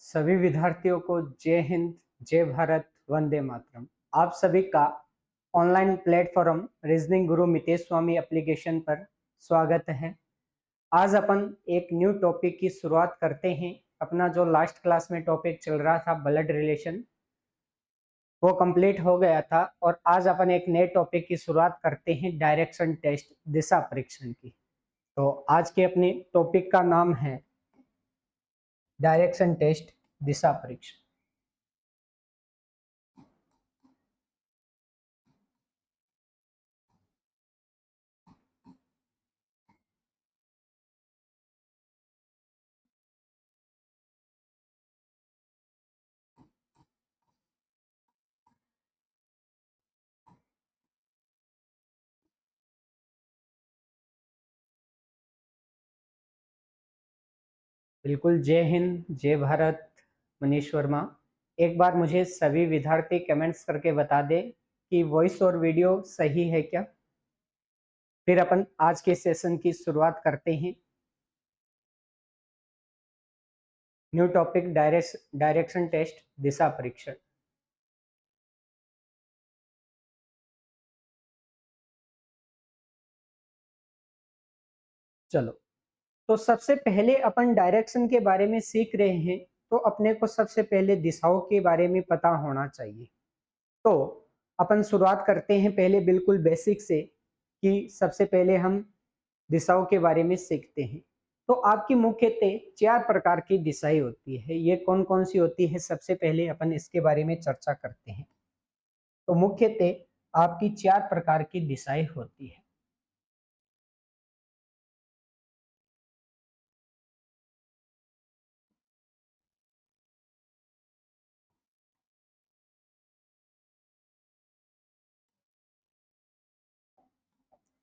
सभी विद्यार्थियों को जय हिंद, जय भारत, वंदे मातरम। आप सभी का ऑनलाइन प्लेटफॉर्म रीजनिंग गुरु मितेश स्वामी एप्लीकेशन पर स्वागत है। आज अपन एक न्यू टॉपिक की शुरुआत करते हैं। अपना जो लास्ट क्लास में टॉपिक चल रहा था ब्लड रिलेशन, वो कंप्लीट हो गया था और आज अपन एक नए टॉपिक की शुरुआत करते हैं, डायरेक्शन टेस्ट, दिशा परीक्षण की। तो आज के अपने टॉपिक का नाम है डायरेक्शन टेस्ट, दिशा परीक्षण। बिल्कुल, जय हिंद, जय भारत। मनीष वर्मा, एक बार मुझे सभी विद्यार्थी कमेंट्स करके बता दे कि वॉइस और वीडियो सही है क्या। फिर अपन आज के सेशन की शुरुआत करते हैं। न्यू टॉपिक, डायरेक्शन टेस्ट, दिशा परीक्षण। चलो, तो सबसे पहले अपन डायरेक्शन के बारे में सीख रहे हैं, तो अपने को सबसे पहले दिशाओं के बारे में पता होना चाहिए। तो अपन शुरुआत करते हैं पहले बिल्कुल बेसिक से, कि सबसे पहले हम दिशाओं के बारे में सीखते हैं। तो आपकी मुख्यतः 4 प्रकार की दिशाएं होती है। ये कौन कौन सी होती है, सबसे पहले अपन इसके बारे में चर्चा करते हैं। तो मुख्यतः आपकी 4 प्रकार की दिशाएं होती है।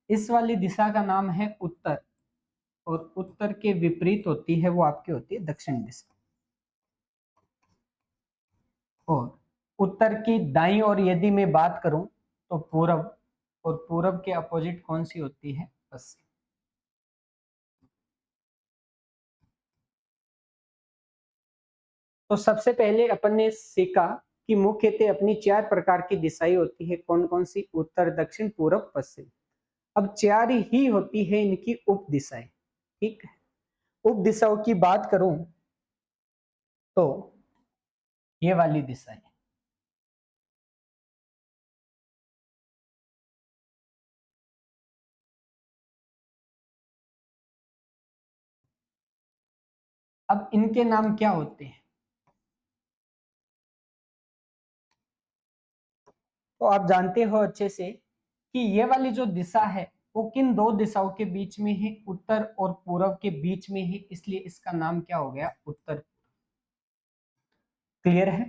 इस वाली दिशा का नाम है उत्तर, और उत्तर के विपरीत होती है, वो आपकी होती है दक्षिण दिशा। और उत्तर की दाईं ओर यदि मैं बात करूं तो पूरब, और पूरब के अपोजिट कौन सी होती है, पश्चिम। तो सबसे पहले अपन ने सीखा कि मुख्यतः अपनी 4 प्रकार की दिशाएं होती है। कौन कौन सी? उत्तर, दक्षिण, पूरब, पश्चिम। अब 4 ही होती है इनकी उप दिशाएं। ठीक है, उप दिशाओं की बात करूं तो ये वाली दिशाएं, अब इनके नाम क्या होते हैं? तो आप जानते हो अच्छे से कि ये वाली जो दिशा है वो किन दो दिशाओं के बीच में है? उत्तर और पूरब के बीच में है, इसलिए इसका नाम क्या हो गया? उत्तर। क्लियर है?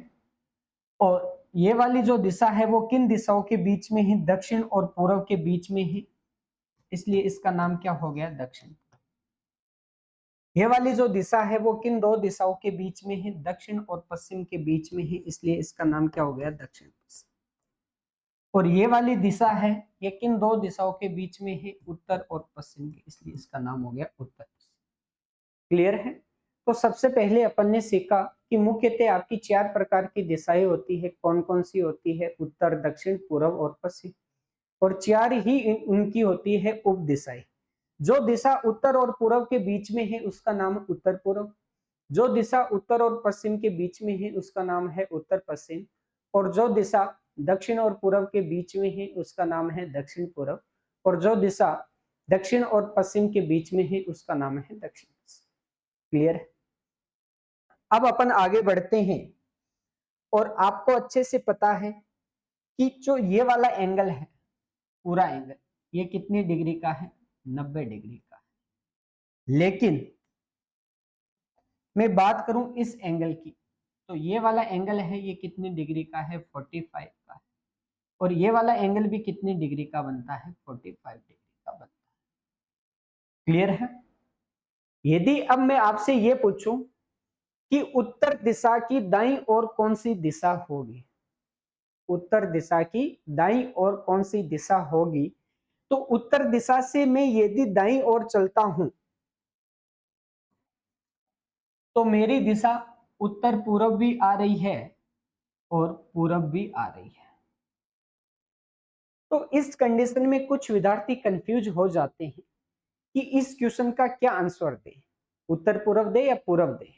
और ये वाली जो दिशा है वो किन दिशाओं के बीच में है? दक्षिण और पूरब के बीच में है, इसलिए इसका नाम क्या हो गया? दक्षिण। ये वाली जो दिशा है वो किन दो दिशाओं के बीच में है? दक्षिण और पश्चिम के बीच में है, इसलिए इसका नाम क्या हो गया? दक्षिण पश्चिम। और ये वाली दिशा है, ये किन दो दिशाओं के बीच में है? उत्तर और पश्चिम के, इसलिए इसका नाम हो गया उत्तर पश्चिम। क्लियर है? तो सबसे पहले अपन ने सीखा कि मुख्यतः आपकी 4 प्रकार की दिशाएं होती है। कौन कौन सी होती है? उत्तर, दक्षिण, पूर्व और पश्चिम। और 4 ही उनकी होती है उप दिशाएं। जो दिशा उत्तर और पूर्व के बीच में है उसका नाम उत्तर पूर्व। जो दिशा उत्तर और पश्चिम के बीच में है उसका नाम है उत्तर पश्चिम। और जो दिशा दक्षिण और पूर्व के बीच में है उसका नाम है दक्षिण पूर्व। और जो दिशा दक्षिण और पश्चिम के बीच में है उसका नाम है दक्षिण पश्चिम। क्लियर है? अब अपन आगे बढ़ते हैं, और आपको अच्छे से पता है कि जो ये वाला एंगल है, पूरा एंगल, ये कितनी डिग्री का है? 90 डिग्री का है। लेकिन मैं बात करूं इस एंगल की, तो ये वाला एंगल है, ये कितनी डिग्री का है? 45 का है। और ये वाला एंगल भी कितनी डिग्री का बनता है? 45 डिग्री का बनता है। क्लियर है? यदि अब मैं आपसे ये पूछूं कि उत्तर दिशा की दाईं ओर कौन सी दिशा होगी, उत्तर दिशा की दाईं ओर कौन सी दिशा होगी, तो उत्तर दिशा से मैं यदि दाईं ओर चलता हूं तो मेरी दिशा उत्तर पूर्व भी आ रही है और पूरब भी आ रही है। तो इस कंडीशन में कुछ विद्यार्थी कंफ्यूज हो जाते हैं कि इस क्वेश्चन का क्या आंसर दे, उत्तर पूर्व दे या पूरब दे।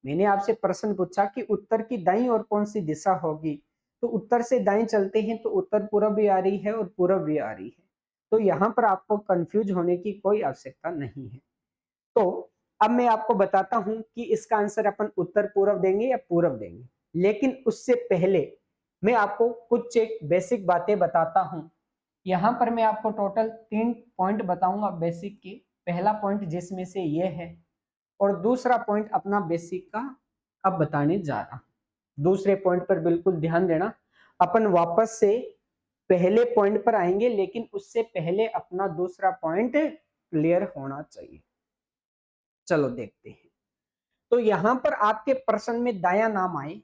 मैंने आपसे प्रश्न पूछा कि उत्तर की दाईं ओर कौन सी दिशा होगी, तो उत्तर से दाईं चलते हैं तो उत्तर पूर्व भी आ रही है और पूरब भी आ रही है। तो यहाँ पर आपको कंफ्यूज होने की कोई आवश्यकता नहीं है। तो अब मैं आपको बताता हूं कि इसका आंसर अपन उत्तर पूर्व देंगे या पूरब देंगे, लेकिन उससे पहले मैं आपको कुछ एक बेसिक बातें बताता हूं। यहाँ पर मैं आपको टोटल 3 पॉइंट बताऊंगा बेसिक के। पहला पॉइंट जिसमें से ये है और दूसरा पॉइंट अपना बेसिक का अब बताने जा रहा हूं। दूसरे पॉइंट पर बिल्कुल ध्यान देना, अपन वापस से पहले पॉइंट पर आएंगे, लेकिन उससे पहले अपना दूसरा पॉइंट क्लियर होना चाहिए। चलो देखते हैं। तो यहां पर आपके प्रश्न में दाया नाम आए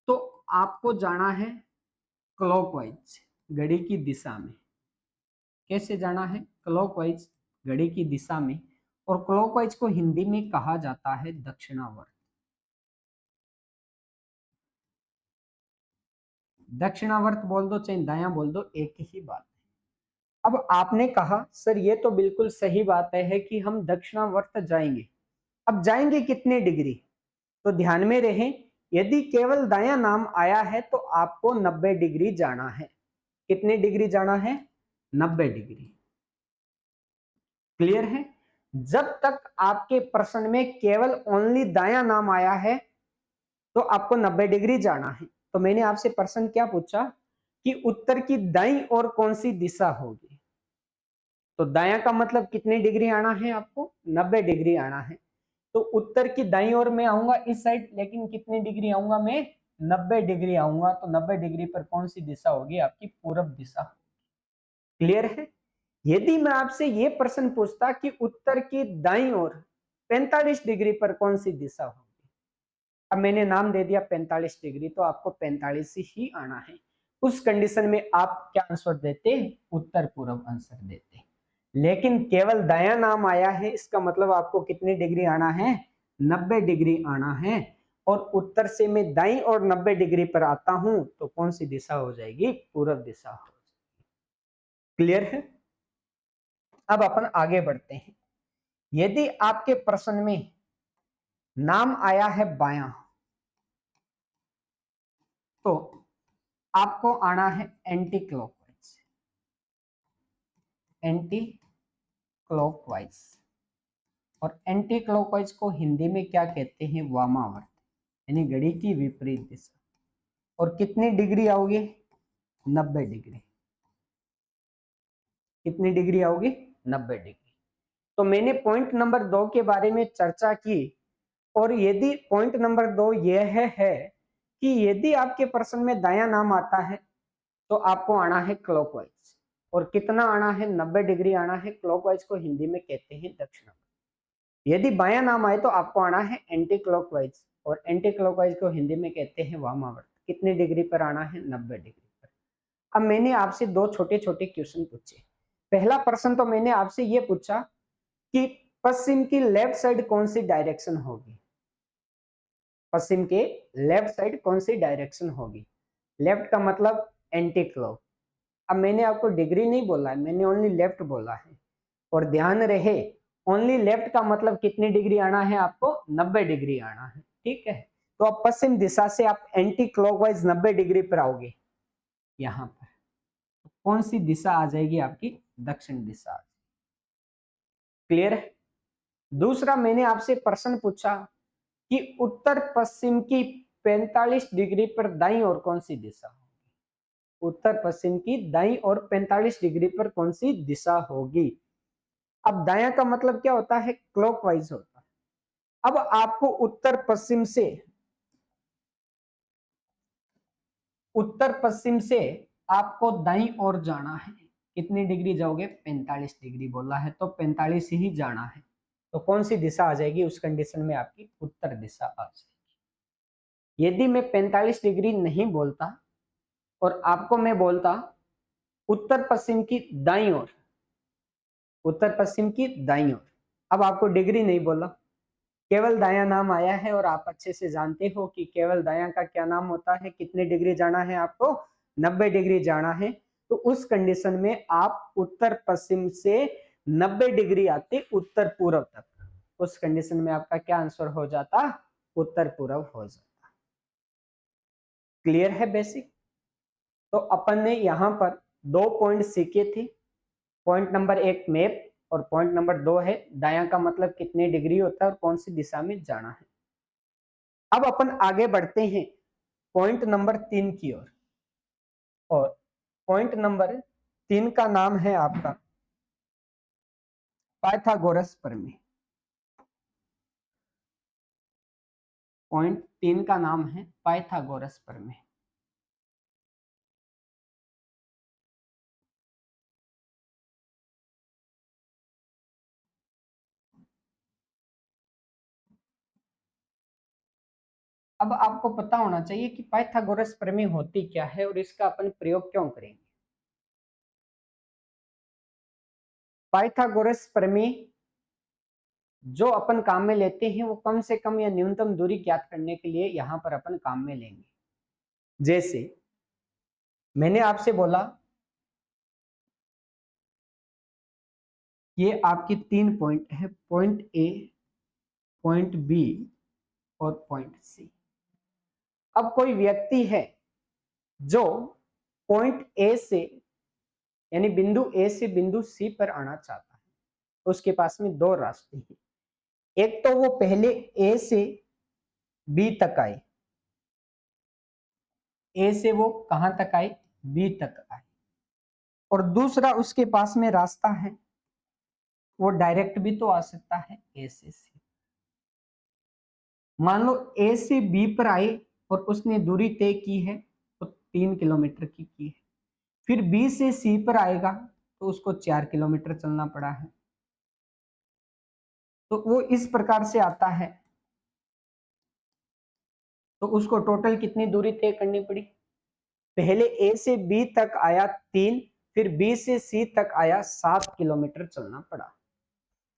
तो आपको जाना है क्लॉकवाइज, घड़ी की दिशा में। कैसे जाना है? क्लॉकवाइज, घड़ी की दिशा में। और क्लॉकवाइज को हिंदी में कहा जाता है दक्षिणावर्त। दक्षिणावर्त बोल दो चाहे दाया बोल दो, एक ही बात है। अब आपने कहा सर ये तो बिल्कुल सही बात है कि हम दक्षिणावर्त जाएंगे। अब जाएंगे कितने डिग्री? तो ध्यान में रहे, यदि केवल दाया नाम आया है तो आपको 90 डिग्री जाना है। कितने डिग्री जाना है? 90 डिग्री। क्लियर है? जब तक आपके प्रश्न में केवल ओनली दाया नाम आया है तो आपको 90 डिग्री जाना है। तो मैंने आपसे प्रश्न क्या पूछा कि उत्तर की दाईं ओर कौन सी दिशा होगी? तो दाया का मतलब कितने डिग्री आना है आपको? 90 डिग्री आना है। तो उत्तर की दाईं ओर मैं आऊंगा इस साइड, लेकिन कितने डिग्री आऊंगा मैं? 90 डिग्री आऊंगा। तो 90 डिग्री पर कौन सी दिशा होगी? आपकी पूरब दिशा। क्लियर है? यदि मैं आपसे ये प्रश्न पूछता कि उत्तर की दाईं ओर 45 डिग्री पर कौन सी दिशा होगी, अब मैंने नाम दे दिया 45 डिग्री, तो आपको 45 ही आना है। उस कंडीशन में आप क्या आंसर देते? उत्तर पूर्व आंसर देते। लेकिन केवल दाया नाम आया है, इसका मतलब आपको कितनी डिग्री आना है? 90 डिग्री आना है। और उत्तर से मैं दाई और 90 डिग्री पर आता हूं तो कौन सी दिशा हो जाएगी? पूर्व दिशा हो जाएगी। क्लियर है? अब अपन आगे बढ़ते हैं। यदि आपके प्रश्न में नाम आया है बायां, तो आपको आना है एंटी क्लॉकवाइज। Anti clockwise. और एंटी क्लॉकवाइज को हिंदी में क्या कहते हैं? वामावर्त, यानी घड़ी की विपरीत दिशा। और कितनी डिग्री आओगे? 90 डिग्री। कितनी डिग्री आओगे? 90 डिग्री। तो मैंने पॉइंट नंबर 2 के बारे में चर्चा की। और यदि पॉइंट नंबर 2 यह है कि यदि आपके प्रश्न में दाया नाम आता है तो आपको आना है क्लॉकवाइज। और कितना आना है? 90 डिग्री आना है। क्लॉकवाइज को हिंदी में कहते हैं दक्षिणावर्त। यदि बाया नाम आए तो आपको आना है एंटी क्लॉकवाइज। और एंटी क्लॉकवाइज को हिंदी में कहते हैं वामावर्त। कितने डिग्री पर आना है? 90 डिग्री पर। अब मैंने आपसे दो छोटे छोटे क्वेश्चन पूछे। पहला प्रश्न तो मैंने आपसे ये पूछा कि पश्चिम की लेफ्ट साइड कौन सी डायरेक्शन होगी? पश्चिम के लेफ्ट साइड कौन सी डायरेक्शन होगी? लेफ्ट का मतलब एंटी क्लॉक। अब मैंने आपको डिग्री नहीं बोला है, मैंने ओनली लेफ्ट बोला है। और ध्यान रहे, ओनली लेफ्ट का मतलब कितनी डिग्री आना है आपको? 90 डिग्री आना है। ठीक है? तो अब पश्चिम दिशा से आप एंटी क्लॉकवाइज 90 डिग्री पर आओगे। यहां पर तो कौन सी दिशा आ जाएगी आपकी? दक्षिण दिशा। क्लियर है? दूसरा मैंने आपसे प्रश्न पूछा कि उत्तर पश्चिम की 45 डिग्री पर दाईं ओर कौन सी दिशा होगी? उत्तर पश्चिम की दाईं ओर 45 डिग्री पर कौन सी दिशा होगी? अब दाया का मतलब क्या होता है? क्लॉकवाइज होता है। अब आपको उत्तर पश्चिम से आपको दाईं ओर जाना है। कितनी डिग्री जाओगे? 45 डिग्री बोला है तो 45 ही जाना है। तो कौन सी दिशा आ जाएगी उस कंडीशन में? आपकी उत्तर दिशा आ जाएगी। यदि मैं 45 डिग्री नहीं बोलता और आपको मैं बोलता उत्तर पश्चिम की दाईं ओर, उत्तर पश्चिम की दाईं ओर, अब आपको डिग्री नहीं बोला, केवल दायां नाम आया है और आप अच्छे से जानते हो कि केवल दायां का क्या नाम होता है। कितने डिग्री जाना है आपको? 90 डिग्री जाना है। तो उस कंडीशन में आप उत्तर पश्चिम से 90 डिग्री आते उत्तर पूर्व तक, उस कंडीशन में आपका क्या आंसर हो जाता? उत्तर पूर्व हो जाता। क्लियर है बेसिक? तो अपन ने यहां पर 2 पॉइंट सीखे थे। पॉइंट नंबर 1 मैप और पॉइंट नंबर 2 है दायां का मतलब कितने डिग्री होता है और कौन सी दिशा में जाना है। अब अपन आगे बढ़ते हैं पॉइंट नंबर 3 की ओर, और पॉइंट नंबर 3 का नाम है आपका पाइथागोरस प्रमेय। पॉइंट 3 का नाम है पाइथागोरस प्रमेय। अब आपको पता होना चाहिए कि पाइथागोरस प्रमेय होती क्या है और इसका अपन प्रयोग क्यों करेंगे। पाइथागोरस प्रमेय जो अपन काम में लेते हैं वो कम से कम या न्यूनतम दूरी ज्ञात करने के लिए यहां पर अपन काम में लेंगे। जैसे मैंने आपसे बोला ये आपके 3 पॉइंट है, पॉइंट ए, पॉइंट बी और पॉइंट सी। अब कोई व्यक्ति है जो पॉइंट ए से यानी बिंदु ए से बिंदु सी पर आना चाहता है, उसके पास में 2 रास्ते हैं। एक तो वो पहले ए से बी तक आए, ए से वो कहां तक आए? बी तक आए। और दूसरा उसके पास में रास्ता है, वो डायरेक्ट भी तो आ सकता है ए से सी। मान लो ए से बी पर आए और उसने दूरी तय की है तो 3 किलोमीटर की है। फिर बी से सी पर आएगा तो उसको 4 किलोमीटर चलना पड़ा है। तो वो इस प्रकार से आता है तो उसको टोटल कितनी दूरी तय करनी पड़ी? पहले ए से बी तक आया 3, फिर बी से सी तक आया 7 किलोमीटर चलना पड़ा।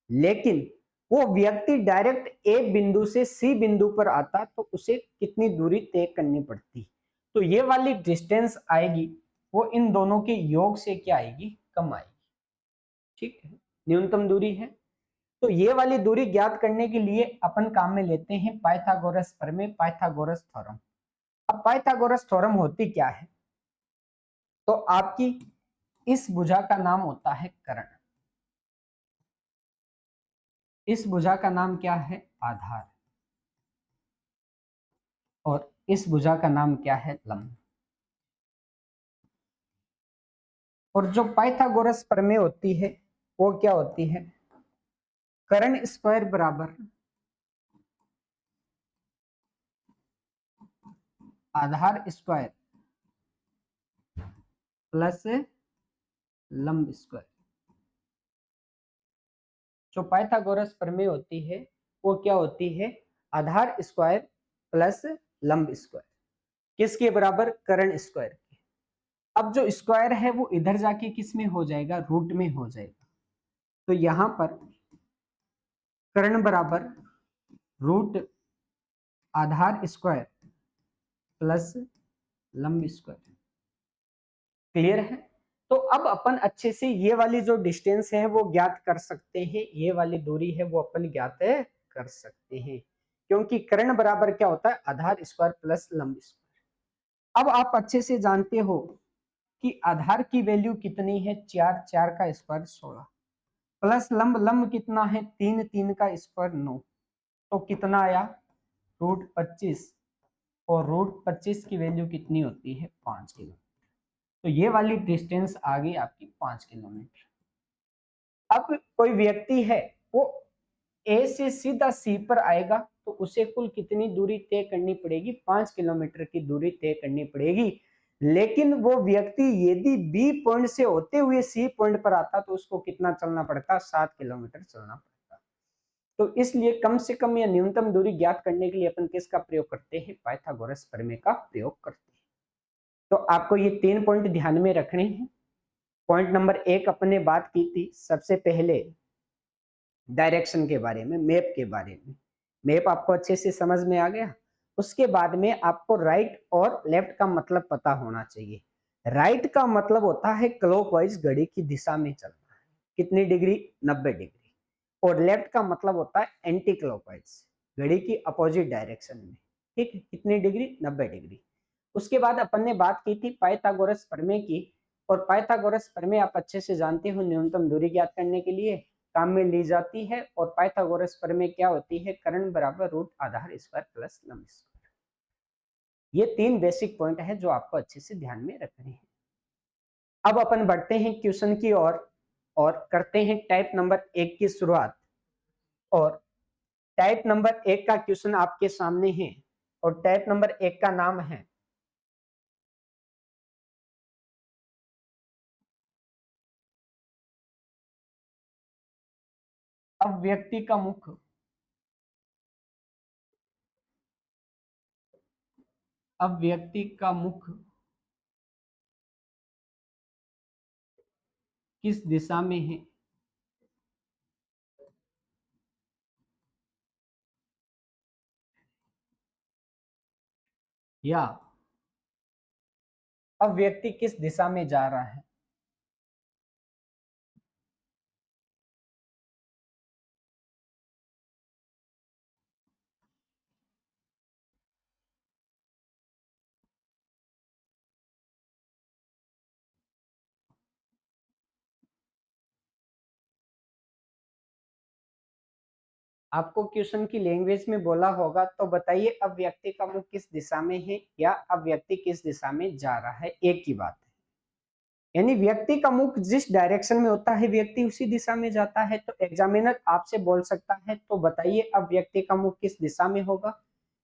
लेकिन वो व्यक्ति डायरेक्ट ए बिंदु से सी बिंदु पर आता तो उसे कितनी दूरी तय करनी पड़ती? तो ये वाली डिस्टेंस आएगी वो इन दोनों के योग से क्या आएगी? कम आएगी। ठीक है, न्यूनतम दूरी है। तो ये वाली दूरी ज्ञात करने के लिए अपन काम में लेते हैं पाइथागोरस प्रमेय, पाइथागोरस थ्योरम। अब पाइथागोरस थ्योरम होती क्या है? तो आपकी इस भुजा का नाम होता है कर्ण, इस भुजा का नाम क्या है? आधार, और इस भुजा का नाम क्या है? लंब। और जो पाइथागोरस प्रमेय होती है वो क्या होती है? कर्ण स्क्वायर बराबर आधार स्क्वायर प्लस लंब स्क्वायर। जो पाइथागोरस प्रमेय होती है वो क्या होती है? आधार स्क्वायर प्लस लंब स्क्वायर। किसके बराबर? कर्ण स्क्वायर के। अब जो स्क्वायर है वो इधर जाके किस में हो जाएगा? रूट में हो जाएगा। तो यहां पर कर्ण बराबर रूट आधार स्क्वायर प्लस लंब स्क्वायर। क्लियर है? तो अब अपन अच्छे से ये वाली जो डिस्टेंस है वो ज्ञात कर सकते हैं, ये वाली दूरी है वो अपन ज्ञात कर सकते हैं, क्योंकि कर्ण बराबर क्या होता है? आधार स्क्वायर प्लस लंब स्क्वायर। अब आप अच्छे से जानते हो कि आधार की वैल्यू कितनी है? 4, 4 का स्क्वायर 16 प्लस लंब, लंब कितना है? 3, 3 का स्क्वायर 9। तो कितना आया? रूट 25, और रूट 25 की वैल्यू कितनी होती है? 5 किलोमीटर। तो ये वाली डिस्टेंस आ गई आपकी 5 किलोमीटर। अब कोई व्यक्ति है वो ए से सीधा सी पर आएगा तो उसे कुल कितनी दूरी तय करनी पड़ेगी? 5 किलोमीटर की दूरी तय करनी पड़ेगी। लेकिन वो व्यक्ति यदि बी पॉइंट से होते हुए सी पॉइंट पर आता तो उसको कितना चलना पड़ता? 7 किलोमीटर चलना पड़ता। तो इसलिए कम से कम या न्यूनतम दूरी ज्ञात करने के लिए अपन किसका प्रयोग करते हैं? पाइथागोरस प्रमेय का प्रयोग करते हैं। तो आपको ये 3 पॉइंट ध्यान में रखने हैं। पॉइंट नंबर 1 अपने बात की थी सबसे पहले डायरेक्शन के बारे में, मैप के बारे में। मैप आपको अच्छे से समझ में आ गया। उसके बाद में आपको राइट और लेफ्ट का मतलब पता होना चाहिए। राइट का मतलब होता है क्लॉकवाइज, घड़ी की दिशा में चलना है। कितनी डिग्री? 90 डिग्री। और लेफ्ट का मतलब होता है एंटी क्लॉकवाइज, घड़ी की अपोजिट डायरेक्शन में। ठीक है, कितनी डिग्री? 90 डिग्री। उसके बाद अपन ने बात की थी पाइथागोरस प्रमेय की, और पाइथागोरस प्रमेय आप अच्छे से जानते हो, न्यूनतम दूरी ज्ञात करने के लिए काम में ली जाती है। और पाइथागोरस प्रमेय क्या होती है? कर्ण बराबर रूट आधार स्क्वायर प्लस लंब स्क्वायर। ये 3 बेसिक पॉइंट है जो आपको अच्छे से ध्यान में रखने हैं। अब अपन बढ़ते हैं क्वेश्चन की ओर और करते हैं टाइप नंबर 1 की शुरुआत। और टाइप नंबर 1 का क्वेश्चन आपके सामने है, और टाइप नंबर 1 का नाम है अव्यक्ति का मुख अव्यक्ति का मुख किस दिशा में है? या अव्यक्ति किस दिशा में जा रहा है? आपको क्वेश्चन की लैंग्वेज में बोला होगा, तो बताइए अव्यक्ति का मुख किस दिशा में है या अव्यक्ति किस दिशा में जा रहा है, एक ही बात है। यानी व्यक्ति का मुख जिस डायरेक्शन में होता है व्यक्ति उसी दिशा में जाता है। तो एग्जामिनर आपसे बोल सकता है, तो बताइए अव्यक्ति का मुख किस दिशा में होगा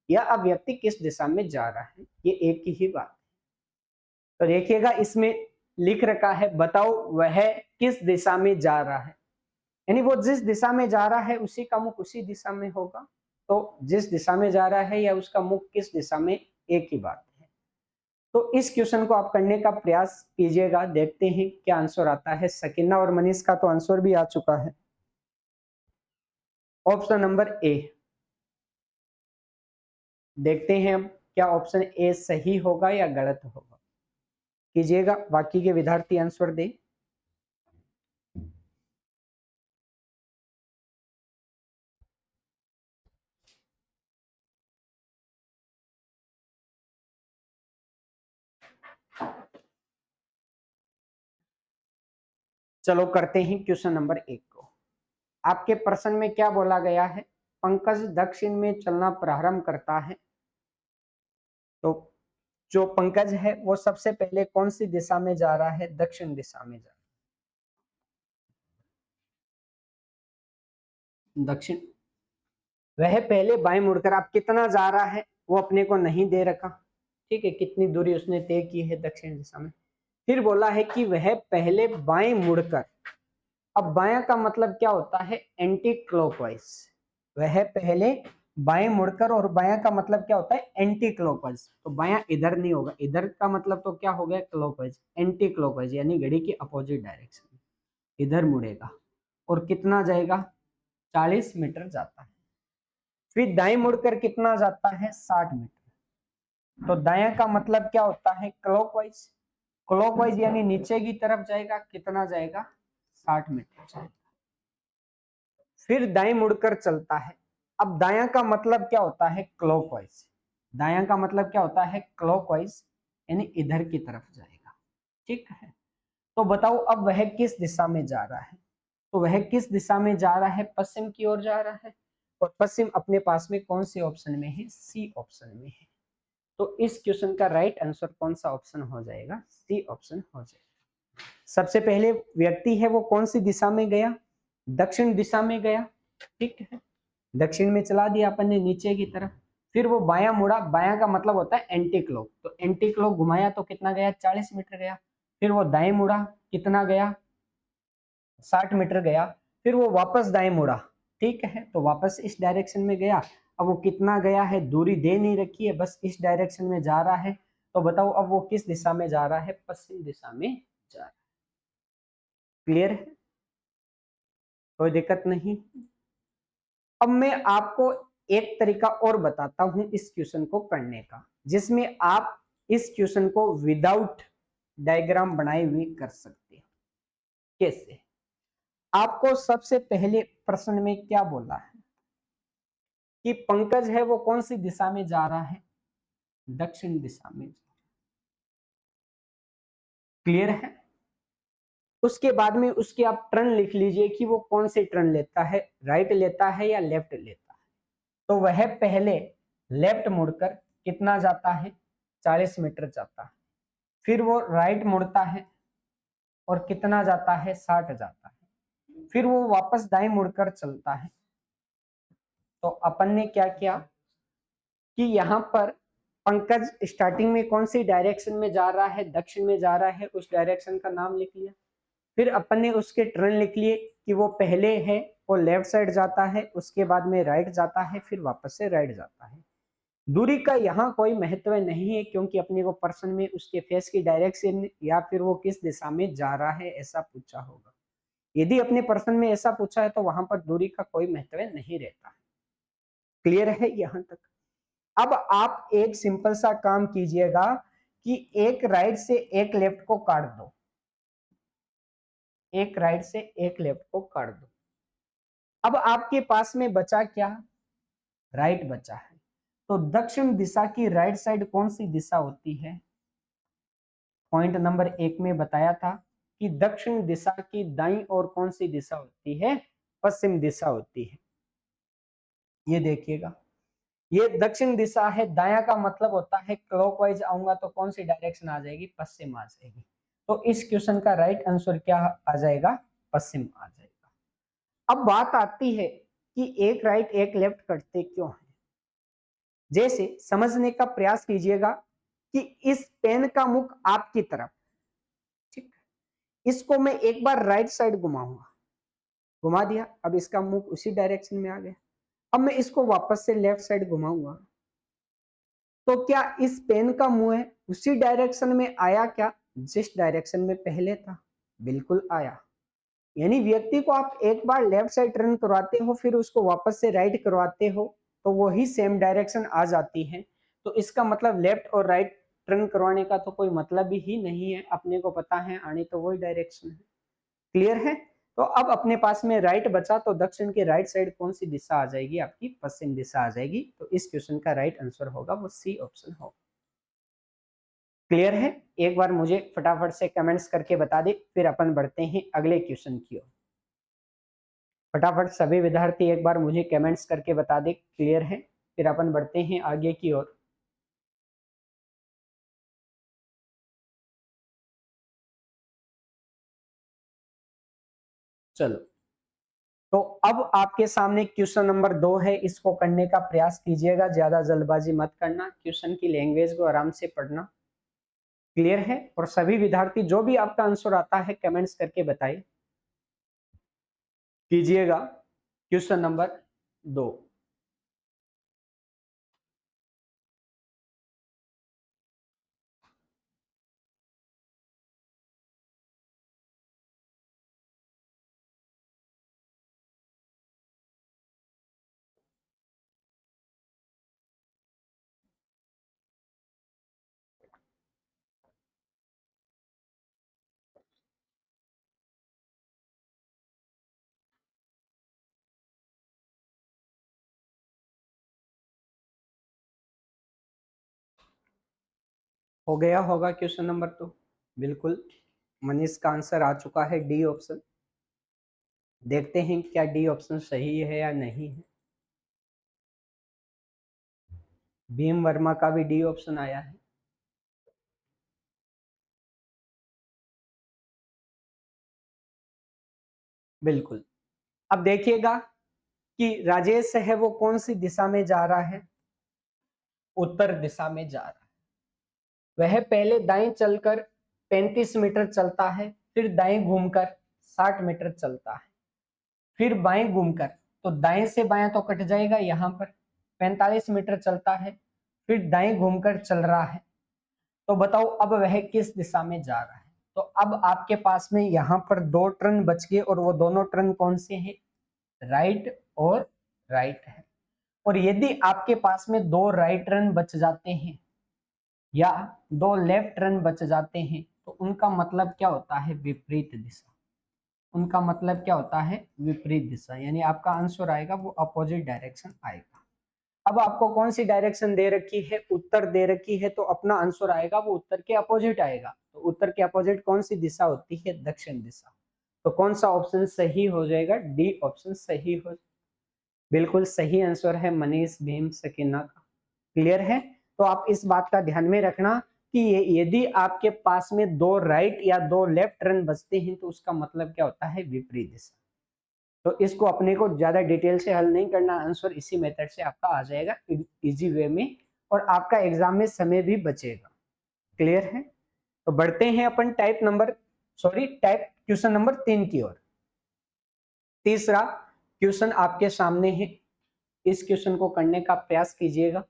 या अव्यक्ति किस दिशा में जा रहा है, ये एक ही बात है। तो देखिएगा इसमें लिख रखा है, बताओ वह किस दिशा में जा रहा है। यानी वो जिस दिशा में जा रहा है उसी का मुख उसी दिशा में होगा। तो जिस दिशा में जा रहा है या उसका मुख किस दिशा में, एक ही बात है। तो इस क्वेश्चन को आप करने का प्रयास कीजिएगा, देखते हैं क्या आंसर आता है। सकीना और मनीष का तो आंसर भी आ चुका है। ऑप्शन नंबर ए, देखते हैं अब क्या ऑप्शन ए सही होगा या गलत होगा। कीजिएगा, बाकी के विद्यार्थी आंसर दे। चलो करते हैं क्वेश्चन नंबर 1 को। आपके प्रश्न में क्या बोला गया है? पंकज दक्षिण में चलना प्रारंभ करता है। तो जो पंकज है वो सबसे पहले कौन सी दिशा में जा रहा है? दक्षिण दिशा में जा रहा है। दक्षिण। वह पहले बाएं मुड़कर, आप कितना जा रहा है वो अपने को नहीं दे रखा, ठीक है, कितनी दूरी उसने तय की है दक्षिण दिशा में। फिर बोला है कि वह पहले बाएं मुड़कर, अब बायां का मतलब क्या होता है? Anti clockwise. वह पहले बाएं मुड़कर, और बायां का मतलब क्या होता है? Anti clockwise. तो बायां इधर नहीं होगा, इधर का मतलब तो क्या हो गया? क्लॉकवाइज। एंटी क्लॉकवाइज यानी घड़ी की अपोजिट डायरेक्शन, इधर मुड़ेगा। और कितना जाएगा? 40 मीटर जाता है। फिर दाएं मुड़कर कितना जाता है? 60 मीटर। तो दायां का मतलब क्या होता है? क्लॉकवाइज। क्लॉकवाइज यानी नीचे की तरफ जाएगा, कितना जाएगा? 60 मीटर जाएगा। फिर दाएं मुड़कर चलता है। अब दायां का मतलब क्या होता है? क्लॉकवाइज। दायां का मतलब क्या होता है? क्लॉकवाइज यानी इधर की तरफ जाएगा, ठीक है। तो बताओ अब वह किस दिशा में जा रहा है? तो वह किस दिशा में जा रहा है? पश्चिम की ओर जा रहा है। और पश्चिम अपने पास में कौन से ऑप्शन में है? सी ऑप्शन में है। तो इस क्वेश्चन का राइट आंसर कौन सा ऑप्शन हो जाएगा? सी ऑप्शन हो जाएगा। सबसे पहले व्यक्ति है वो कौन सी दिशा में गया? दक्षिण दिशा में गया, ठीक है। दक्षिण में चला दिया अपन ने नीचे की तरफ। फिर वो बायां मुड़ा, बायां का मतलब होता है एंटी क्लॉक, तो एंटी क्लॉक घुमाया तो कितना गया? 40 मीटर गया। फिर वो दाएं मुड़ा, कितना गया? 60 मीटर गया। फिर वो वापस दाएं मुड़ा, ठीक है, तो वापस इस डायरेक्शन में गया। अब वो कितना गया है? दूरी दे नहीं रखी है, बस इस डायरेक्शन में जा रहा है। तो बताओ अब वो किस दिशा में जा रहा है? पश्चिम दिशा में जा रहा है। क्लियर है? कोई दिक्कत नहीं। अब मैं आपको एक तरीका और बताता हूं इस क्वेश्चन को करने का, जिसमें आप इस क्वेश्चन को विदाउट डायग्राम बनाए हुए कर सकते हो। कैसे? आपको सबसे पहले प्रश्न में क्या बोला है कि पंकज है वो कौन सी दिशा में जा रहा है? दक्षिण दिशा में। क्लियर है? उसके बाद में उसके आप टर्न लिख लीजिए कि वो कौन से टर्न लेता है, राइट लेता है या लेफ्ट लेता है। तो वह पहले लेफ्ट मुड़कर कितना जाता है? 40 मीटर जाता है। फिर वो राइट मुड़ता है और कितना जाता है? 60 जाता है। फिर वो वापस दाएं मुड़कर चलता है। तो अपन ने क्या किया कि यहाँ पर पंकज स्टार्टिंग में कौन सी डायरेक्शन में जा रहा है? दक्षिण में जा रहा है, उस डायरेक्शन का नाम लिख लिया। फिर अपन ने उसके टर्न लिख लिए कि वो पहले है वो लेफ्ट साइड जाता है, उसके बाद में राइट जाता है, फिर वापस से राइट जाता है। दूरी का यहाँ कोई महत्व नहीं है, क्योंकि अपने को प्रश्न में उसके फेस की डायरेक्शन या फिर वो किस दिशा में जा रहा है ऐसा पूछा होगा। यदि अपने प्रश्न में ऐसा पूछा है तो वहां पर दूरी का कोई महत्व नहीं रहता। क्लियर है यहां तक? अब आप एक सिंपल सा काम कीजिएगा कि एक राइट से एक लेफ्ट को काट दो, एक राइट से एक लेफ्ट को काट दो। अब आपके पास में बचा क्या? राइट बचा है। तो दक्षिण दिशा की राइट साइड कौन सी दिशा होती है? पॉइंट नंबर 1 में बताया था कि दक्षिण दिशा की दाईं ओर कौन सी दिशा होती है? पश्चिम दिशा होती है। ये देखिएगा, ये दक्षिण दिशा है, दाया का मतलब होता है क्लॉकवाइज आऊंगा तो कौन सी डायरेक्शन आ जाएगी? पश्चिम आ जाएगी। तो इस क्वेश्चन का राइट आंसर क्या आ जाएगा? पश्चिम आ जाएगा। अब बात आती है कि एक राइट एक लेफ्ट करते क्यों है। जैसे समझने का प्रयास कीजिएगा कि इस पेन का मुख आपकी तरफ, ठीक, इसको मैं एक बार राइट साइड घुमाऊंगा, घुमा दिया, अब इसका मुख उसी डायरेक्शन में आ गया। अब मैं इसको वापस से लेफ्ट साइड घुमाऊंगा, तो क्या इस पेन का मुंह है उसी डायरेक्शन में आया क्या जिस डायरेक्शन में पहले था? बिल्कुल आया। यानी व्यक्ति को आप एक बार लेफ्ट साइड टर्न करवाते हो फिर उसको वापस से राइट करवाते हो तो वही सेम डायरेक्शन आ जाती है। तो इसका मतलब लेफ्ट और राइट टर्न करवाने का तो कोई मतलब ही नहीं है, अपने को पता है आने तो वही डायरेक्शन है। क्लियर है? तो अब अपने पास में राइट बचा, तो दक्षिण की राइट साइड कौन सी दिशा आ जाएगी? आपकी पश्चिम दिशा आ जाएगी। तो इस क्वेश्चन का राइट आंसर होगा वो सी ऑप्शन होगा। क्लियर है? एक बार मुझे फटाफट से कमेंट्स करके बता दे, फिर अपन बढ़ते हैं अगले क्वेश्चन की ओर। फटाफट सभी विद्यार्थी एक बार मुझे कमेंट्स करके बता दे क्लियर है, फिर अपन बढ़ते हैं आगे की ओर। चलो, तो अब आपके सामने क्वेश्चन नंबर 2 है, इसको करने का प्रयास कीजिएगा, ज्यादा जल्दबाजी मत करना, क्वेश्चन की लैंग्वेज को आराम से पढ़ना। क्लियर है? और सभी विद्यार्थी जो भी आपका आंसर आता है कमेंट्स करके बताइए कीजिएगा। क्वेश्चन नंबर 2, हो गया होगा क्वेश्चन नंबर 2? बिल्कुल, मनीष का आंसर आ चुका है, डी ऑप्शन। देखते हैं क्या डी ऑप्शन सही है या नहीं है। भीम वर्मा का भी डी ऑप्शन आया है। बिल्कुल। अब देखिएगा कि राजेश है वो कौन सी दिशा में जा रहा है? उत्तर दिशा में जा रहा है। वह पहले दाएं चलकर 35 मीटर चलता है, फिर दाएं घूमकर 60 मीटर चलता है, फिर बाएं घूमकर, तो दाएं से बाएं तो कट जाएगा, यहाँ पर 45 मीटर चलता है, फिर दाएं घूमकर चल रहा है। तो बताओ अब वह किस दिशा में जा रहा है? तो अब आपके पास में यहाँ पर 2 टर्न बच गए और वो दोनों टर्न कौन से हैं? राइट और राइट है। और यदि आपके पास में 2 राइट टर्न बच जाते हैं या 2 लेफ्ट टर्न बच जाते हैं तो उनका मतलब क्या होता है? विपरीत दिशा। उनका मतलब क्या होता है? विपरीत दिशा, यानी आपका आंसर आएगा वो अपोजिट डायरेक्शन आएगा। अब आपको कौन सी डायरेक्शन दे रखी है? उत्तर दे रखी है, तो अपना आंसर आएगा वो उत्तर के अपोजिट आएगा। तो उत्तर के अपोजिट कौन सी दिशा होती है? दक्षिण दिशा। तो कौन सा ऑप्शन सही हो जाएगा? डी ऑप्शन सही हो, बिल्कुल सही आंसर है मनीष भीम सकीना का। क्लियर है? तो आप इस बात का ध्यान में रखना कि यदि आपके पास में 2 राइट या 2 लेफ्ट टर्न बचते हैं तो उसका मतलब क्या होता है? विपरीत दिशा। तो इसको अपने को ज्यादा डिटेल से हल नहीं करना, आंसर इसी मेथड से आपका आ जाएगा इजी वे में, और आपका एग्जाम में समय भी बचेगा। क्लियर है? तो बढ़ते हैं अपन टाइप क्वेश्चन नंबर 3 की ओर। तीसरा क्वेश्चन आपके सामने है, इस क्वेश्चन को करने का प्रयास कीजिएगा।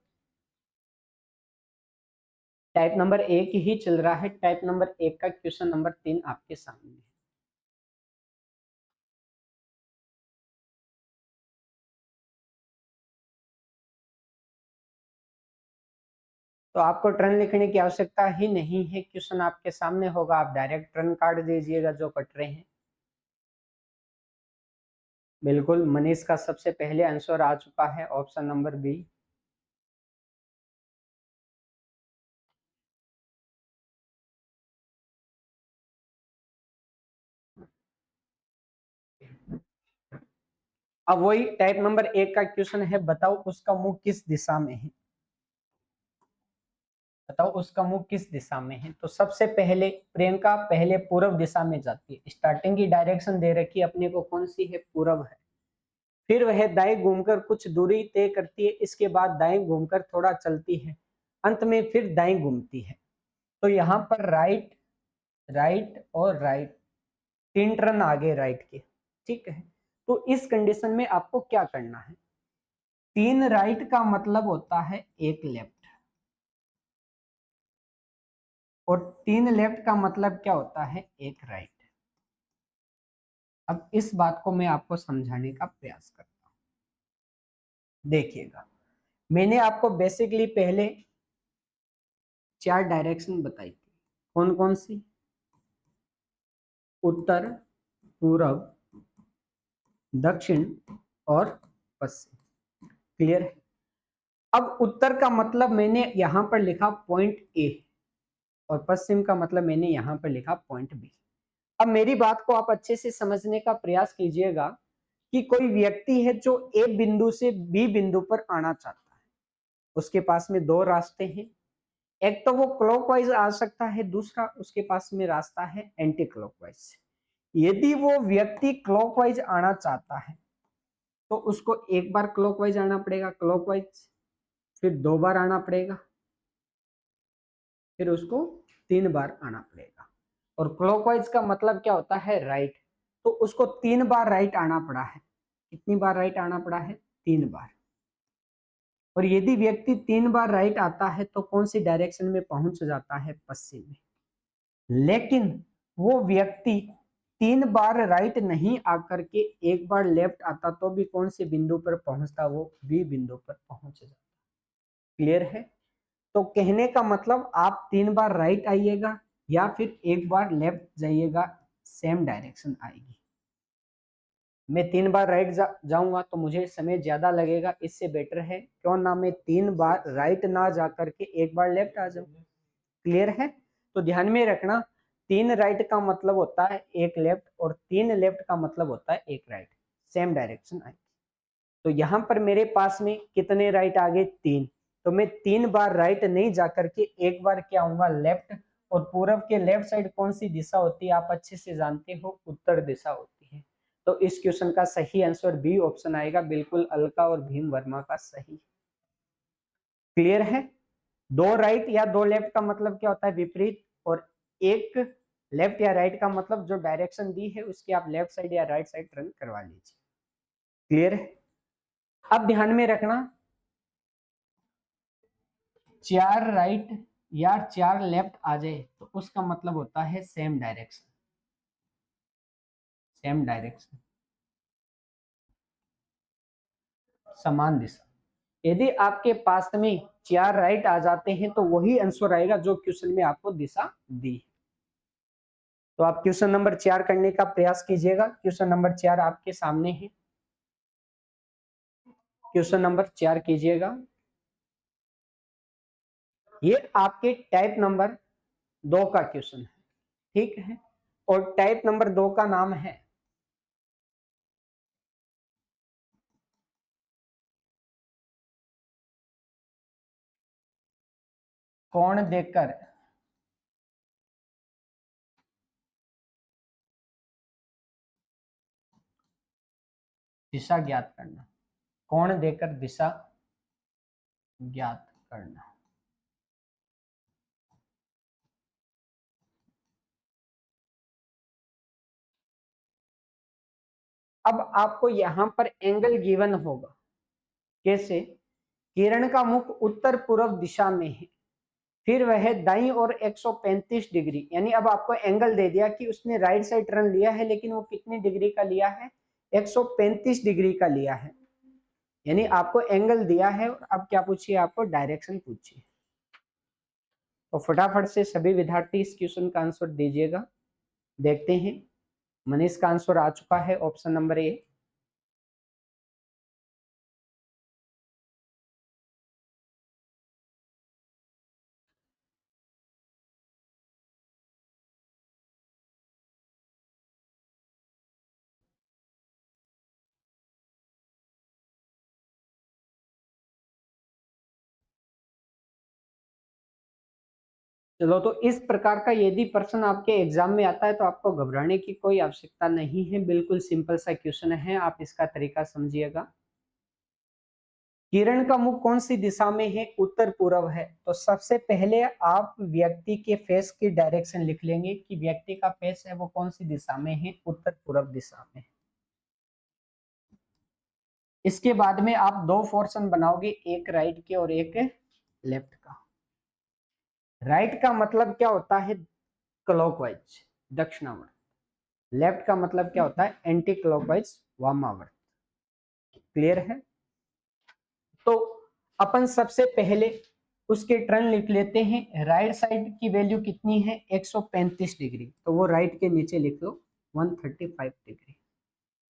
टाइप नंबर 1 ही चल रहा है, टाइप नंबर 1 का क्वेश्चन नंबर 3 आपके सामने है। तो आपको टर्न लिखने की आवश्यकता ही नहीं है, क्वेश्चन आपके सामने होगा, आप डायरेक्ट टर्न काट दीजिएगा जो कट रहे हैं। बिल्कुल, मनीष का सबसे पहले आंसर आ चुका है, ऑप्शन नंबर बी। अब वही टाइप नंबर 1 का क्वेश्चन है, बताओ उसका मुख किस दिशा में है? बताओ उसका मुख किस दिशा में है? तो सबसे पहले प्रियंका पहले पूर्व दिशा में जाती है। स्टार्टिंग की डायरेक्शन दे रखी है अपने को, कौन सी है? पूर्व है। फिर वह दाएं घूमकर कुछ दूरी तय करती है, इसके बाद दाएं घूमकर थोड़ा चलती है, अंत में फिर दाएं घूमती है। तो यहाँ पर राइट, राइट और राइट, 3 टर्न आगे राइट के। ठीक है, तो इस कंडीशन में आपको क्या करना है? 3 राइट का मतलब होता है 1 लेफ्ट, और 3 लेफ्ट का मतलब क्या होता है? 1 राइट। अब इस बात को मैं आपको समझाने का प्रयास करता हूं। देखिएगा, मैंने आपको बेसिकली पहले 4 डायरेक्शन बताई थी। कौन कौन सी? उत्तर, पूरब, दक्षिण और पश्चिम। क्लियर है? अब उत्तर का मतलब मैंने यहां पर लिखा पॉइंट ए, और पश्चिम का मतलब मैंने यहां पर लिखा पॉइंट बी। अब मेरी बात को आप अच्छे से समझने का प्रयास कीजिएगा कि कोई व्यक्ति है जो ए बिंदु से बी बिंदु पर आना चाहता है, उसके पास में 2 रास्ते हैं। एक तो वो क्लॉकवाइज आ सकता है, दूसरा उसके पास में रास्ता है एंटी क्लॉकवाइज। यदि वो व्यक्ति क्लॉकवाइज आना चाहता है तो उसको एक बार क्लॉकवाइज आना पड़ेगा, क्लॉकवाइज, फिर 2 बार आना पड़ेगा, फिर उसको 3 बार आना पड़ेगा। और क्लॉकवाइज का मतलब क्या होता है? राइट। तो उसको 3 बार राइट आना पड़ा है। कितनी बार राइट आना पड़ा है? 3 बार। और यदि व्यक्ति 3 बार राइट आता है तो कौन सी डायरेक्शन में पहुंच जाता है? पश्चिम में। लेकिन वो व्यक्ति 3 बार राइट नहीं आकर के एक बार लेफ्ट आता तो भी कौन से बिंदु पर पहुंचता? वो बी बिंदु पर पहुंच जाता। क्लियर है? तो कहने का मतलब आप 3 बार राइट आइएगा या फिर एक बार लेफ्ट जाइएगा, सेम डायरेक्शन आएगी। मैं 3 बार राइट जाऊंगा तो मुझे समय ज्यादा लगेगा, इससे बेटर है क्यों ना मैं 3 बार राइट ना जा करके एक बार लेफ्ट आ जाऊं। क्लियर है? तो ध्यान में रखना, 3 राइट का मतलब होता है 1 लेफ्ट, और 3 लेफ्ट का मतलब होता है 1 राइट, सेम डायरेक्शन आएगी। तो यहाँ पर मेरे पास में कितने राइट आ गए? 3। तो मैं 3 बार राइट नहीं जाकर के एक बार क्या आऊंगा? लेफ्ट। और पूरब के लेफ्ट साइड कौन सी दिशा होती है? आप अच्छे से जानते हो, उत्तर दिशा होती है। तो इस क्वेश्चन का सही आंसर बी ऑप्शन आएगा, बिल्कुल अलका और भीम वर्मा का सही। क्लियर है? 2 राइट या 2 लेफ्ट का मतलब क्या होता है? विपरीत। और 1 लेफ्ट या राइट का मतलब जो डायरेक्शन दी है उसकी आप लेफ्ट साइड या राइट साइड टर्न करवा लीजिए। क्लियर है? अब ध्यान में रखना, 4 राइट या 4 लेफ्ट आ जाए तो उसका मतलब होता है सेम डायरेक्शन, सेम डायरेक्शन, समान दिशा। यदि आपके पास में 4 राइट आ जाते हैं तो वही आंसर आएगा जो क्वेश्चन में आपको दिशा दी। तो आप क्वेश्चन नंबर 4 करने का प्रयास कीजिएगा। क्वेश्चन नंबर 4 आपके सामने है। क्वेश्चन नंबर 4 कीजिएगा। ये आपके टाइप नंबर 2 का क्वेश्चन है, ठीक है। और टाइप नंबर 2 का नाम है कोण देकर दिशा ज्ञात करना। कोण देकर दिशा ज्ञात करना। अब आपको यहां पर एंगल गिवन होगा। कैसे? किरण का मुख उत्तर पूर्व दिशा में है, फिर वह दाईं ओर 135 डिग्री, यानी अब आपको एंगल दे दिया कि उसने राइट साइड टर्न लिया है, लेकिन वो कितने डिग्री का लिया है? 135 डिग्री का लिया है। यानी आपको एंगल दिया है और अब क्या पूछिए? आपको डायरेक्शन पूछिए। तो फटाफट से सभी विद्यार्थी इस क्वेश्चन का आंसर दीजिएगा। देखते हैं। मनीष का आंसर आ चुका है, ऑप्शन नंबर ए। चलो, तो इस प्रकार का यदि प्रश्न आपके एग्जाम में आता है तो आपको घबराने की कोई आवश्यकता नहीं है। बिल्कुल सिंपल सा क्वेश्चन है, आप इसका तरीका समझिएगा। किरण का मुख कौन सी दिशा में है? उत्तर पूर्व है। तो सबसे पहले आप व्यक्ति के फेस की डायरेक्शन लिख लेंगे कि व्यक्ति का फेस है वो कौन सी दिशा में है? उत्तर पूर्व दिशा में। इसके बाद में आप दो पोर्शन बनाओगे, एक राइट के और एक लेफ्ट का। राइट का मतलब क्या होता है? क्लॉकवाइज, दक्षिणावर्त। लेफ्ट का मतलब क्या होता है? एंटी क्लॉकवाइज, वामावर्त। क्लियर है? तो अपन सबसे पहले उसके टर्न लिख लेते हैं। राइट साइड की वैल्यू कितनी है? 135 डिग्री, तो वो राइट के नीचे लिख लो 135 डिग्री।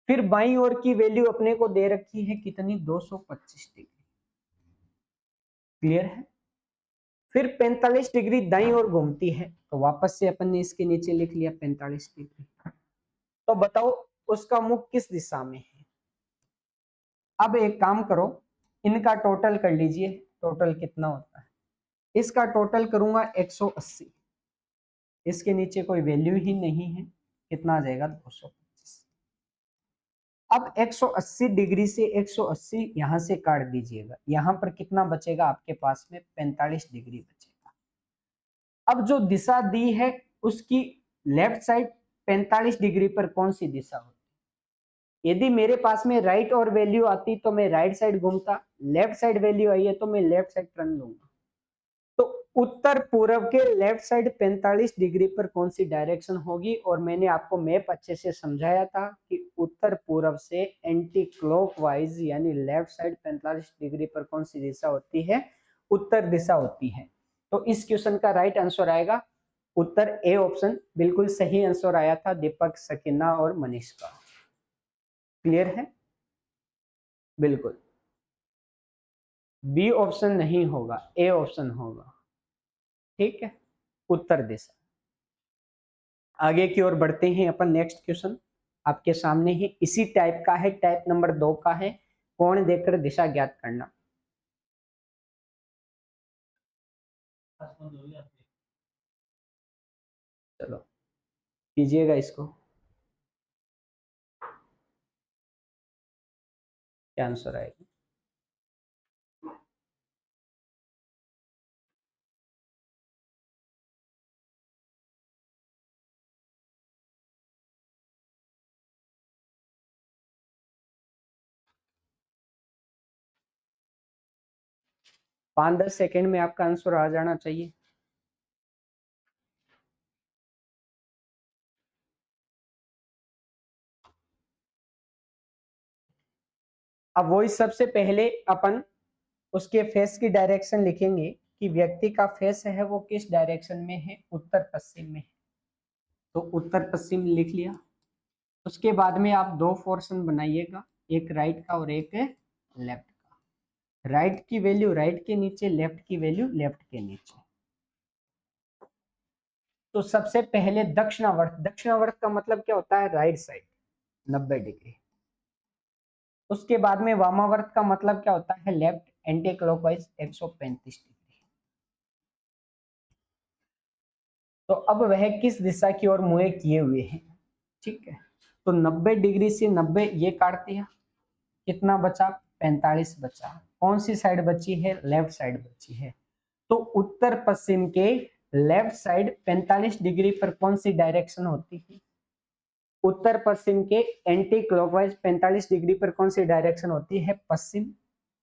फिर बाईं ओर की वैल्यू अपने को दे रखी है कितनी? 225 डिग्री। क्लियर है? फिर 45 डिग्री दाईं ओर घूमती है, तो वापस से अपन ने इसके नीचे लिख लिया 45 डिग्री। तो बताओ उसका मुख किस दिशा में है? अब एक काम करो, इनका टोटल कर लीजिए। टोटल कितना होता है? इसका टोटल करूंगा 180। इसके नीचे कोई वैल्यू ही नहीं है, कितना आ जाएगा? 225। अब 180 डिग्री से 180 यहां से काट दीजिएगा, यहां पर कितना बचेगा आपके पास में? 45 डिग्री बचेगा। अब जो दिशा दी है उसकी लेफ्ट साइड 45 डिग्री पर कौन सी दिशा होती? यदि मेरे पास में राइट और वैल्यू आती तो मैं राइट साइड घूमता, लेफ्ट साइड वैल्यू आई है तो मैं लेफ्ट साइड टर्न लूंगा। तो उत्तर पूर्व के लेफ्ट साइड 45 डिग्री पर कौन सी डायरेक्शन होगी? और मैंने आपको मैप अच्छे से समझाया था कि उत्तर पूर्व से एंटी क्लॉकवाइज यानी लेफ्ट साइड 45 डिग्री पर कौन सी दिशा होती है? उत्तर दिशा होती है। तो इस क्वेश्चन का राइट आंसर आएगा उत्तर ए ऑप्शन। बिल्कुल सही आंसर आया था दीपक, सकीना और मनीष का। क्लियर है? बिल्कुल। बी ऑप्शन नहीं होगा, ए ऑप्शन होगा। ठीक है, उत्तर दिशा। आगे की ओर बढ़ते हैं अपन। नेक्स्ट क्वेश्चन आपके सामने ही इसी टाइप का है, टाइप नंबर 2 का है। कोण देकर दिशा ज्ञात करना। चलो कीजिएगा इसको। क्या आंसर आएगा? पांच 10 सेकेंड में आपका आंसर आ जाना चाहिए। अब वही सबसे पहले अपन उसके फेस की डायरेक्शन लिखेंगे कि व्यक्ति का फेस है वो किस डायरेक्शन में है, उत्तर पश्चिम में है, तो उत्तर पश्चिम लिख लिया। उसके बाद में आप दो पोर्शन बनाइएगा, एक राइट का और एक लेफ्ट का। राइट की वैल्यू राइट के नीचे, लेफ्ट की वैल्यू लेफ्ट के नीचे। तो सबसे पहले दक्षिणावर्त, दक्षिणावर्त का मतलब क्या होता है, राइट साइड 90 डिग्री। उसके बाद में वामावर्त का मतलब क्या होता है, लेफ्ट एंटी क्लॉकवाइज 135 डिग्री। तो अब वह किस दिशा की ओर मुंह किए हुए हैं, ठीक है। तो 90 डिग्री से 90 ये काट दिया, कितना बचा, 45 बचा। कौन सी साइड बची है, लेफ्ट साइड बची है। तो उत्तर पश्चिम के लेफ्ट साइड 45 डिग्री पर कौन सी डायरेक्शन होती है, उत्तर पश्चिम के एंटी क्लॉकवाइज 45 डिग्री पर कौन सी डायरेक्शन होती है, पश्चिम।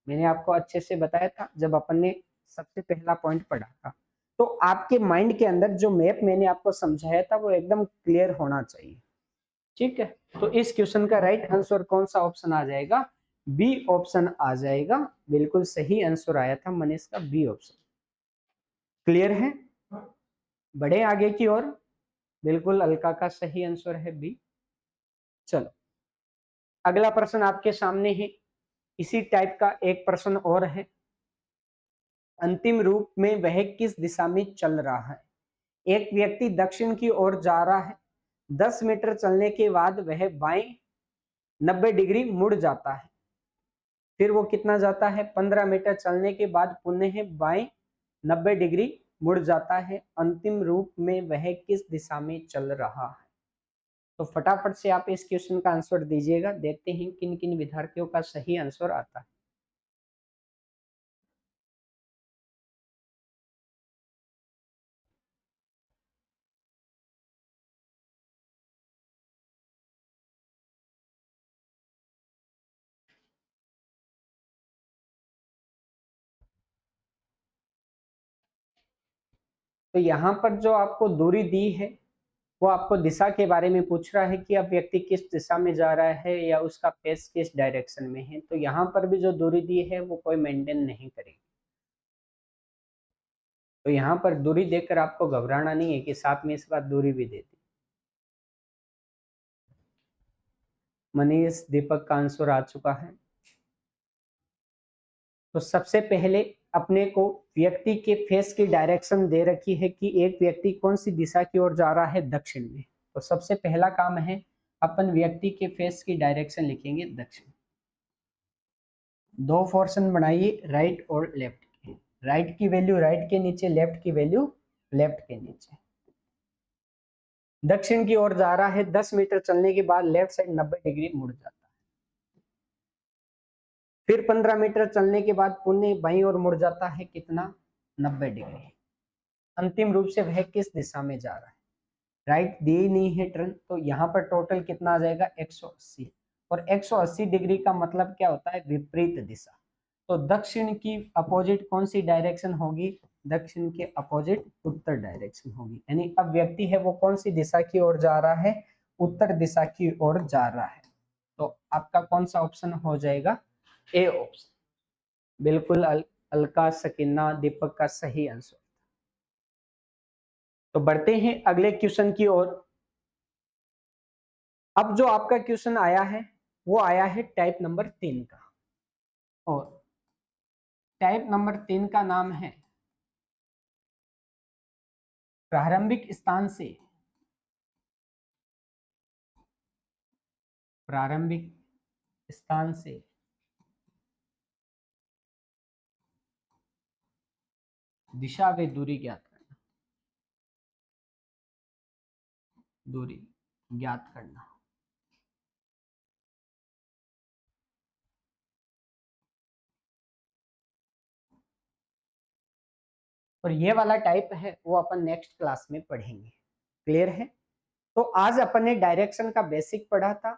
मैंने आपको अच्छे से बताया था जब अपन ने सबसे पहला पॉइंट पढ़ा था। तो आपके माइंड के अंदर जो मैप मैंने आपको समझाया था वो एकदम क्लियर होना चाहिए, ठीक है। तो इस क्वेश्चन का राइट आंसर कौन सा ऑप्शन आ जाएगा, बी ऑप्शन आ जाएगा। बिल्कुल सही आंसर आया था मनीष का, बी ऑप्शन। क्लियर है, बढ़े आगे की ओर। बिल्कुल अलका का सही आंसर है बी। चलो अगला प्रश्न आपके सामने है, इसी टाइप का एक प्रश्न और है। अंतिम रूप में वह किस दिशा में चल रहा है। एक व्यक्ति दक्षिण की ओर जा रहा है, 10 मीटर चलने के बाद वह बाएं 90 डिग्री मुड़ जाता है। फिर वो कितना जाता है, 15 मीटर चलने के बाद पुनः बाएं 90 डिग्री मुड़ जाता है। अंतिम रूप में वह किस दिशा में चल रहा है। तो फटाफट से आप इस क्वेश्चन का आंसर दीजिएगा, देखते हैं किन किन विद्यार्थियों का सही आंसर आता है। तो यहाँ पर जो आपको दूरी दी है वो आपको दिशा के बारे में पूछ रहा है कि अब व्यक्ति किस दिशा में जा रहा है या उसका फेस किस डायरेक्शन में है। तो यहाँ पर भी जो दूरी दी है वो कोई मेंटेन नहीं करेगी। तो यहाँ पर दूरी देखकर आपको घबराना नहीं है कि साथ में इस बार दूरी भी दे दी। मनीष दीपक का आंसर आ चुका है। तो सबसे पहले अपने को व्यक्ति के फेस की डायरेक्शन दे रखी है कि एक व्यक्ति कौन सी दिशा की ओर जा रहा है, दक्षिण में। तो सबसे पहला काम है अपन व्यक्ति के फेस की डायरेक्शन लिखेंगे दक्षिण। दो पोर्शन बनाइए, राइट और लेफ्ट के। राइट की वैल्यू राइट के नीचे, लेफ्ट की वैल्यू लेफ्ट के नीचे। दक्षिण की ओर जा रहा है, 10 मीटर चलने के बाद लेफ्ट साइड 90 डिग्री मुड़ जाता है। फिर 15 मीटर चलने के बाद पुनः बाईं ओर मुड़ जाता है, कितना, 90 डिग्री। अंतिम रूप से वह किस दिशा में जा रहा है, राइट दी ही नहीं है टर्न। तो यहाँ पर टोटल कितना आ जाएगा, 180। और 180 डिग्री का मतलब क्या होता है, विपरीत दिशा। तो दक्षिण की अपोजिट कौन सी डायरेक्शन होगी, दक्षिण के अपोजिट उत्तर डायरेक्शन होगी। यानी अब व्यक्ति है वो कौन सी दिशा की ओर जा रहा है, उत्तर दिशा की ओर जा रहा है। तो आपका कौन सा ऑप्शन हो जाएगा, ए ऑप्शन। बिल्कुल अलका सकीना दीपक का सही आंसर। तो बढ़ते हैं अगले क्वेश्चन की ओर। अब जो आपका क्वेश्चन आया है वो आया है टाइप नंबर 3 का। और टाइप नंबर 3 का नाम है प्रारंभिक स्थान से, प्रारंभिक स्थान से दिशा व दूरी ज्ञात करना, दूरी ज्ञात करना। और ये वाला टाइप है वो अपन नेक्स्ट क्लास में पढ़ेंगे। क्लियर है। तो आज अपन ने डायरेक्शन का बेसिक पढ़ा था,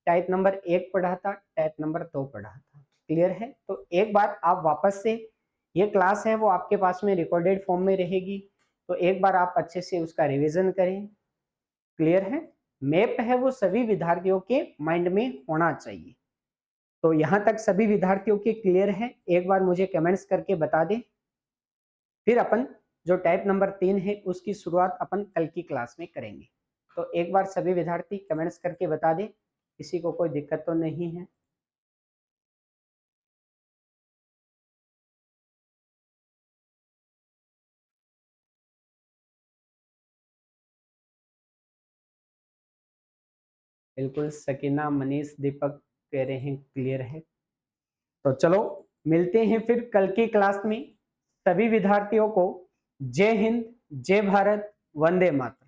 टाइप नंबर 1 पढ़ा था, टाइप नंबर 2 पढ़ा था। क्लियर है। तो एक बार आप वापस से, ये क्लास है वो आपके पास में रिकॉर्डेड फॉर्म में रहेगी, तो एक बार आप अच्छे से उसका रिवीजन करें। क्लियर है। मैप है वो सभी विद्यार्थियों के माइंड में होना चाहिए। तो यहाँ तक सभी विद्यार्थियों के क्लियर है? एक बार मुझे कमेंट्स करके बता दें। फिर अपन जो टाइप नंबर 3 है उसकी शुरुआत अपन कल की क्लास में करेंगे। तो एक बार सभी विद्यार्थी कमेंट्स करके बता दें, किसी को कोई दिक्कत तो नहीं है? बिल्कुल, सकीना, मनीष, दीपक कह रहे हैं क्लियर है। तो चलो मिलते हैं फिर कल की क्लास में। सभी विद्यार्थियों को जय हिंद, जय भारत, वंदे मातरम।